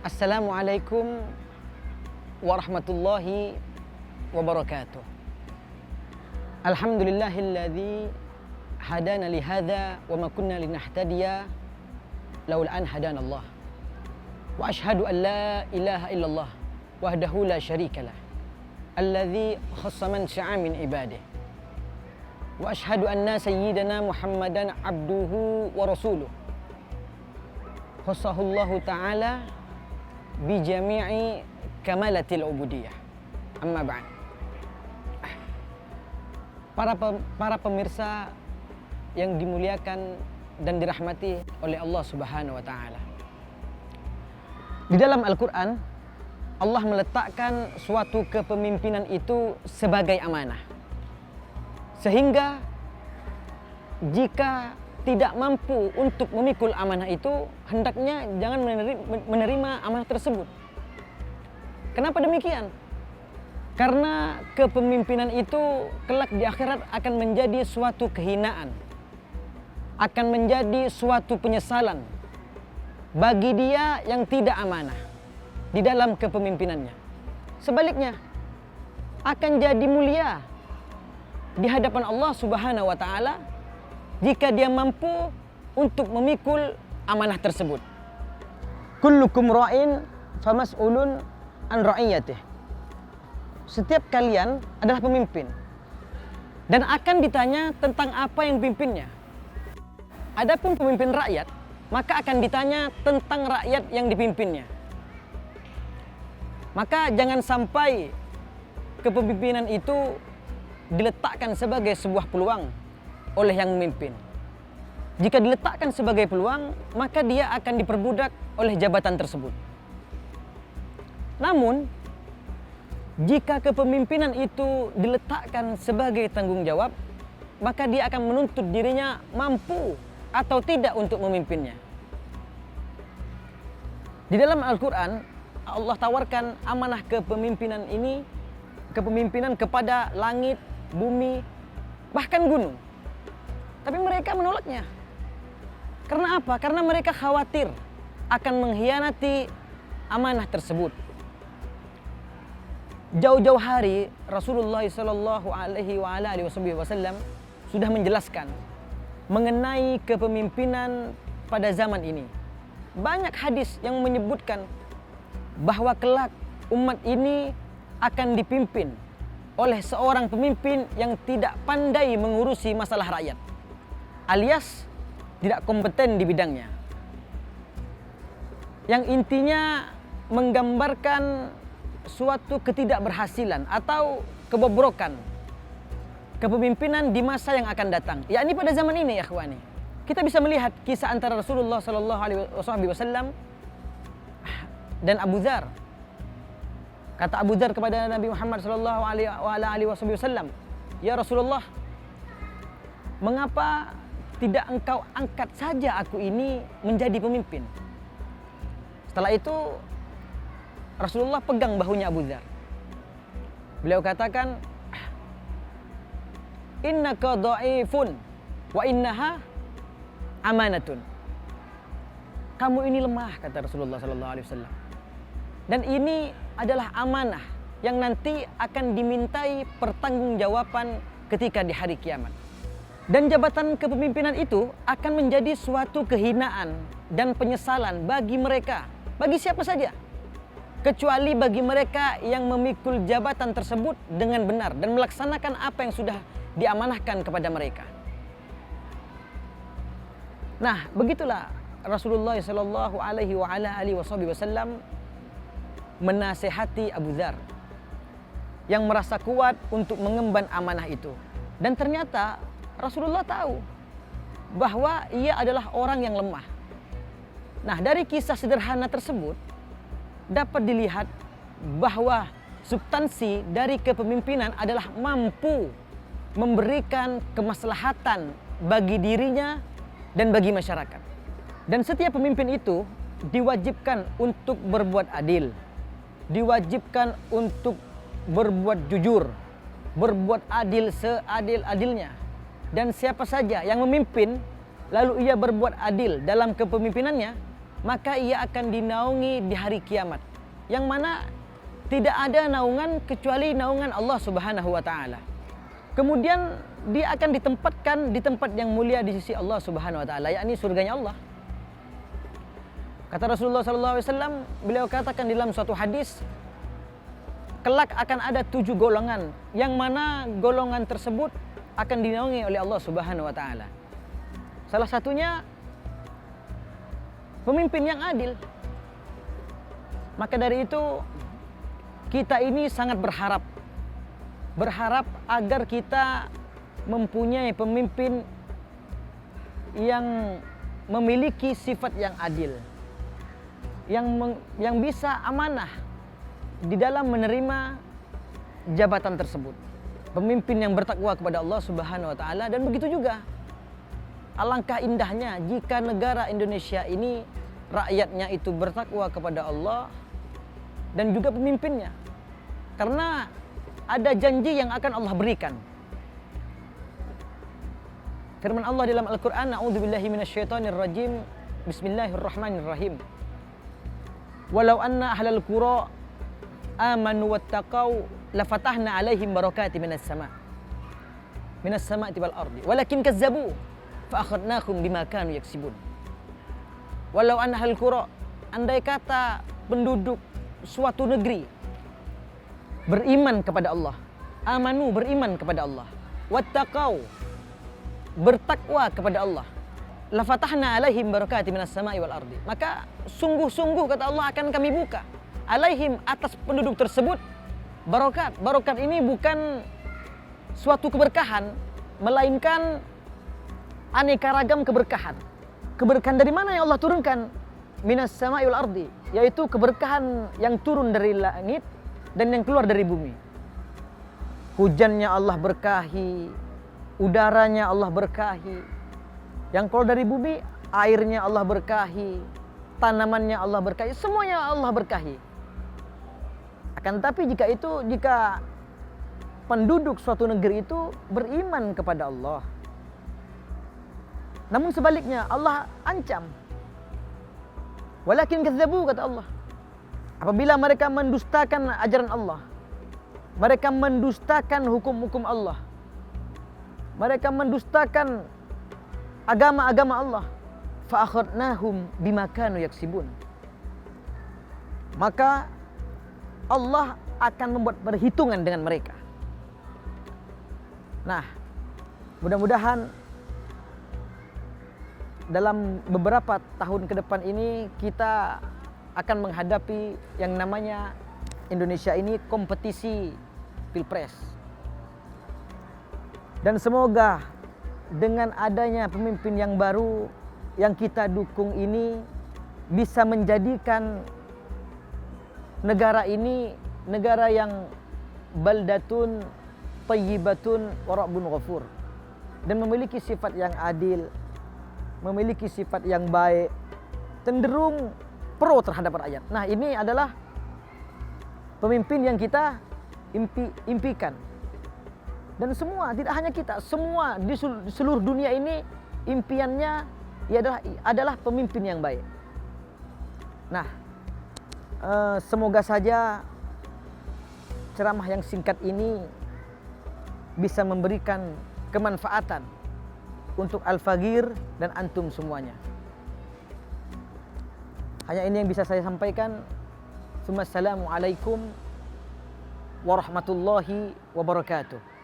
Assalamualaikum warahmatullahi wabarakatuh. Alhamdulillahilladzi hadana lihadza wa ma kunna linahtadiya laula an hadanallah. Wa ashhadu an la ilaha illallah wahdahu la syarikalah alladzi khassa man syaa min ibadihi. Wa ashhadu anna sayyidana Muhammadan abduhu wa rasuluh. Khassahullahu ta'ala bi jami'i kamalatil ubudiyah. Amma ba'd. Para pemirsa yang dimuliakan dan dirahmati oleh Allah Subhanahu wa taala. Di dalam Al-Qur'an Allah meletakkan suatu kepemimpinan itu sebagai amanah. Sehingga jika tidak mampu untuk memikul amanah itu, hendaknya jangan menerima amanah tersebut. Kenapa demikian? Karena kepemimpinan itu kelak di akhirat akan menjadi suatu kehinaan, akan menjadi suatu penyesalan bagi dia yang tidak amanah di dalam kepemimpinannya. Sebaliknya, akan jadi mulia di hadapan Allah Subhanahu wa taala jika dia mampu untuk memikul amanah tersebut. Kullukum ra'in famas'ulun an ra'iyatih. Setiap kalian adalah pemimpin dan akan ditanya tentang apa yang dipimpinnya. Adapun pemimpin rakyat, maka akan ditanya tentang rakyat yang dipimpinnya. Maka jangan sampai kepemimpinan itu diletakkan sebagai sebuah peluang oleh yang memimpin. Jika diletakkan sebagai peluang, maka dia akan diperbudak oleh jabatan tersebut. Namun, jika kepemimpinan itu diletakkan sebagai tanggung jawab, maka dia akan menuntut dirinya mampu atau tidak untuk memimpinnya. Di dalam Al-Quran, Allah tawarkan amanah kepemimpinan ini, kepemimpinan kepada langit, bumi, bahkan gunung. Tapi mereka menolaknya. Karena apa? Karena mereka khawatir akan mengkhianati amanah tersebut. Jauh-jauh hari Rasulullah sallallahu alaihi wasallam sudah menjelaskan mengenai kepemimpinan pada zaman ini. Banyak hadis yang menyebutkan bahwa kelak umat ini akan dipimpin oleh seorang pemimpin yang tidak pandai mengurusi masalah rakyat, alias tidak kompeten di bidangnya. Yang intinya menggambarkan suatu ketidakberhasilan atau kebobrokan kepemimpinan di masa yang akan datang, yakni pada zaman ini ya ikhwani. Kita bisa melihat kisah antara Rasulullah sallallahu alaihi wasallam dan Abu Dzar. Kata Abu Dzar kepada Nabi Muhammad sallallahu alaihi wasallam, "Ya Rasulullah, mengapa tidak engkau angkat saja aku ini menjadi pemimpin?" Setelah itu Rasulullah pegang bahunya Abu Dzar. Beliau katakan, "Innaka dha'ifun wa innaha amanatun." Kamu ini lemah, kata Rasulullah sallallahu alaihi wasallam. Dan ini adalah amanah yang nanti akan dimintai pertanggungjawaban ketika di hari kiamat. Dan jabatan kepemimpinan itu akan menjadi suatu kehinaan dan penyesalan bagi mereka, bagi siapa saja, kecuali bagi mereka yang memikul jabatan tersebut dengan benar dan melaksanakan apa yang sudah diamanahkan kepada mereka. Nah, begitulah Rasulullah sallallahu alaihi wasallam menasehati Abu Dzar yang merasa kuat untuk mengemban amanah itu. Dan ternyata Rasulullah tahu bahwa ia adalah orang yang lemah. Nah, dari kisah sederhana tersebut dapat dilihat bahwa substansi dari kepemimpinan adalah mampu memberikan kemaslahatan bagi dirinya dan bagi masyarakat. Dan setiap pemimpin itu diwajibkan untuk berbuat adil, diwajibkan untuk berbuat jujur, berbuat adil seadil-adilnya. Dan siapa saja yang memimpin lalu ia berbuat adil dalam kepemimpinannya, maka ia akan dinaungi di hari kiamat, yang mana tidak ada naungan kecuali naungan Allah Subhanahu wa taala. Kemudian dia akan ditempatkan di tempat yang mulia di sisi Allah Subhanahu wa taala, yakni surganya Allah. Kata Rasulullah SAW, beliau katakan dalam suatu hadis, kelak akan ada 7 golongan, yang mana golongan tersebut akan dinaungi oleh Allah Subhanahu wa taala. Salah satunya pemimpin yang adil. Maka dari itu kita ini sangat berharap agar kita mempunyai pemimpin yang memiliki sifat yang adil, yang bisa amanah di dalam menerima jabatan tersebut. Pemimpin yang bertakwa kepada Allah Subhanahu wa taala. Dan begitu juga, alangkah indahnya jika negara Indonesia ini rakyatnya itu bertakwa kepada Allah dan juga pemimpinnya. Karena ada janji yang akan Allah berikan. Firman Allah dalam Al-Quran, A'udzubillahi minasyaitonirrajim, Bismillahirrahmanirrahim. Walau anna ahlal qura amanu wattaqau lafatahna alaihim barakati minas sama'ati wal ardi walakin kazzabu fa akhadnahum bima kanu yaksibun. Walau anna ahlal qura, andai kata penduduk suatu negeri beriman kepada Allah, amanu, beriman kepada Allah, wattaqau, bertakwa kepada Allah, lafatahna alaihim barakati minas sama'i wal ardi, maka sungguh-sungguh kata Allah akan kami buka alaihim, atas penduduk tersebut, barokat. Barokat ini bukan suatu keberkahan, melainkan aneka ragam keberkahan. Keberkahan dari mana yang Allah turunkan? Minas sama'i wal ardi, yaitu keberkahan yang turun dari langit dan yang keluar dari bumi. Hujannya Allah berkahi, udaranya Allah berkahi, yang keluar dari bumi airnya Allah berkahi, tanamannya Allah berkahi, semuanya Allah berkahi. Akan tapi jika penduduk suatu negeri itu beriman kepada Allah, namun sebaliknya Allah ancam. Walakin kazzabu, kata Allah, apabila mereka mendustakan ajaran Allah, mereka mendustakan hukum-hukum Allah, mereka mendustakan agama-agama Allah, fa akhadnahum bima kanu yaksibun, maka Allah akan membuat perhitungan dengan mereka. Nah, mudah-mudahan dalam beberapa tahun ke depan ini kita akan menghadapi yang namanya Indonesia ini kompetisi Pilpres. Dan semoga dengan adanya pemimpin yang baru yang kita dukung ini bisa menjadikan negara ini negara yang baldatun thayyibatun wa rabbun ghafur, dan memiliki sifat yang adil, memiliki sifat yang baik, cenderung pro terhadap rakyat. Nah, ini adalah pemimpin yang kita impikan. Dan semua, tidak hanya kita, semua di seluruh dunia ini impiannya adalah pemimpin yang baik. Nah, semoga saja ceramah yang singkat ini bisa memberikan kemanfaatan untuk Al-Fagir dan antum semuanya. Hanya ini yang bisa saya sampaikan. Assalamualaikum warahmatullahi wabarakatuh.